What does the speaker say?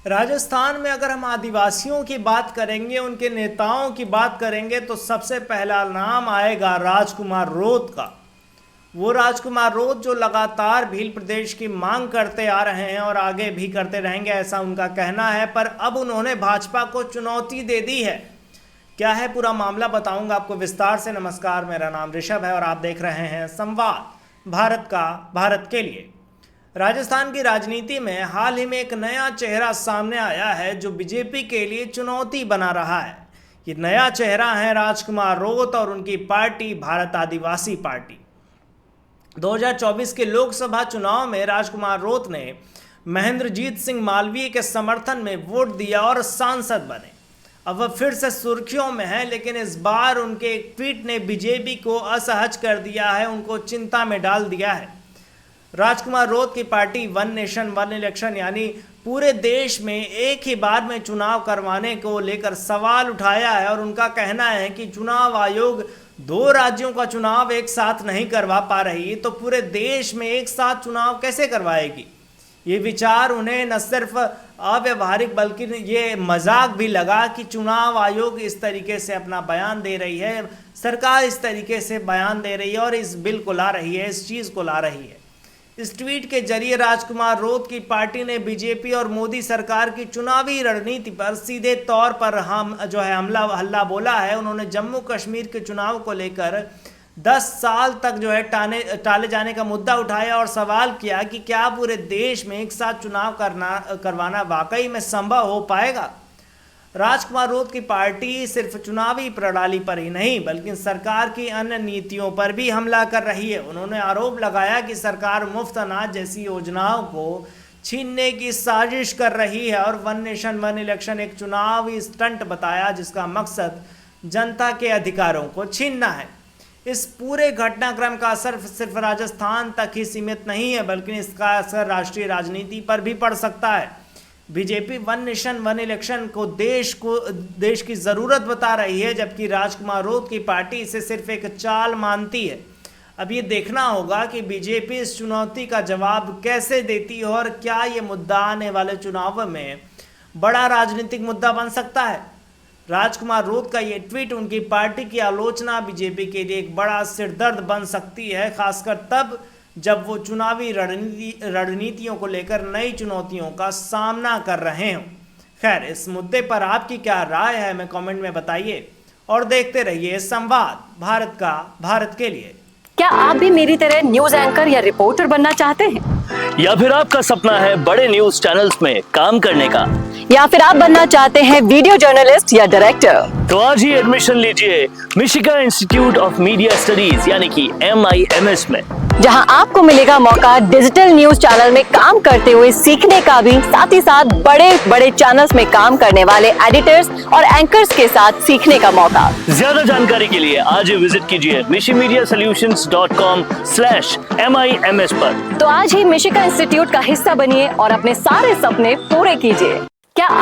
राजस्थान में अगर हम आदिवासियों की बात करेंगे, उनके नेताओं की बात करेंगे, तो सबसे पहला नाम आएगा राजकुमार रोत का। वो राजकुमार रोत जो लगातार भील प्रदेश की मांग करते आ रहे हैं और आगे भी करते रहेंगे, ऐसा उनका कहना है। पर अब उन्होंने भाजपा को चुनौती दे दी है। क्या है पूरा मामला, बताऊंगा आपको विस्तार से। नमस्कार, मेरा नाम ऋषभ है और आप देख रहे हैं संवाद, भारत का, भारत के लिए। राजस्थान की राजनीति में हाल ही में एक नया चेहरा सामने आया है जो बीजेपी के लिए चुनौती बना रहा है। ये नया चेहरा है राजकुमार रोत और उनकी पार्टी भारत आदिवासी पार्टी। 2024 के लोकसभा चुनाव में राजकुमार रोत ने महेंद्रजीत सिंह मालवीय के समर्थन में वोट दिया और सांसद बने। अब वह फिर से सुर्खियों में है, लेकिन इस बार उनके एक ट्वीट ने बीजेपी को असहज कर दिया है, उनको चिंता में डाल दिया है। राजकुमार रोत की party one nation one election यानी पूरे देश में एक ही बार में चुनाव करवाने को लेकर सवाल उठाया है और उनका कहना है कि चुनाव आयोग 2 राज्यों का चुनाव एक साथ नहीं करवा पा रही, तो पूरे देश में एक साथ चुनाव कैसे करवाएगी। ये विचार उन्हें न सिर्फ अव्यवहारिक बल्कि ये मजाक भी लगा कि चुनाव आयोग इस तरीके से अपना बयान दे रही है, सरकार इस तरीके से बयान दे रही है और इस बिल को ला रही है, इस चीज़ को ला रही है। इस ट्वीट के जरिए राजकुमार रोत की पार्टी ने बीजेपी और मोदी सरकार की चुनावी रणनीति पर सीधे तौर पर हल्ला बोला है। उन्होंने जम्मू कश्मीर के चुनाव को लेकर 10 साल तक टाले जाने का मुद्दा उठाया और सवाल किया कि क्या पूरे देश में एक साथ चुनाव करवाना वाकई में संभव हो पाएगा। राजकुमार रोत की पार्टी सिर्फ चुनावी प्रणाली पर ही नहीं बल्कि सरकार की अन्य नीतियों पर भी हमला कर रही है। उन्होंने आरोप लगाया कि सरकार मुफ्त अनाज जैसी योजनाओं को छीनने की साजिश कर रही है और वन नेशन वन इलेक्शन एक चुनावी स्टंट बताया जिसका मकसद जनता के अधिकारों को छीनना है। इस पूरे घटनाक्रम का असर सिर्फ राजस्थान तक ही सीमित नहीं है बल्कि इसका असर राष्ट्रीय राजनीति पर भी पड़ सकता है। BJP one nation one election को देश की ज़रूरत बता रही है, जबकि राजकुमार रोत की पार्टी इसे सिर्फ एक चाल मानती है। अब ये देखना होगा कि बीजेपी इस चुनौती का जवाब कैसे देती है और क्या ये मुद्दा आने वाले चुनाव में बड़ा राजनीतिक मुद्दा बन सकता है। राजकुमार रोत का ये ट्वीट उनकी पार्टी की आलोचना बीजेपी के लिए एक बड़ा सिरदर्द बन सकती है, खासकर तब जब वो चुनावी रणनीतियों को लेकर नई चुनौतियों का सामना कर रहे हों। खैर, इस मुद्दे पर आपकी क्या राय है, हमें कमेंट में बताइए और देखते रहिए संवाद, भारत का, भारत के लिए। क्या आप भी मेरी तरह न्यूज एंकर या रिपोर्टर बनना चाहते हैं? या फिर आपका सपना है बड़े न्यूज चैनल्स में काम करने का? या फिर आप बनना चाहते हैं वीडियो जर्नलिस्ट या डायरेक्टर? तो आज ही एडमिशन लीजिए Michigan institute of media studies यानी कि MIMS में, जहां आपको मिलेगा मौका डिजिटल न्यूज चैनल में काम करते हुए सीखने का भी, साथ ही साथ बड़े बड़े चैनल्स में काम करने वाले एडिटर्स और एंकर्स के साथ सीखने का मौका। ज्यादा जानकारी के लिए आज ही विजिट कीजिए mishimediasolutions.com/MIMS पर। तो आज ही मिशिगन इंस्टीट्यूट का हिस्सा बनिए और अपने सारे सपने पूरे कीजिए। क्या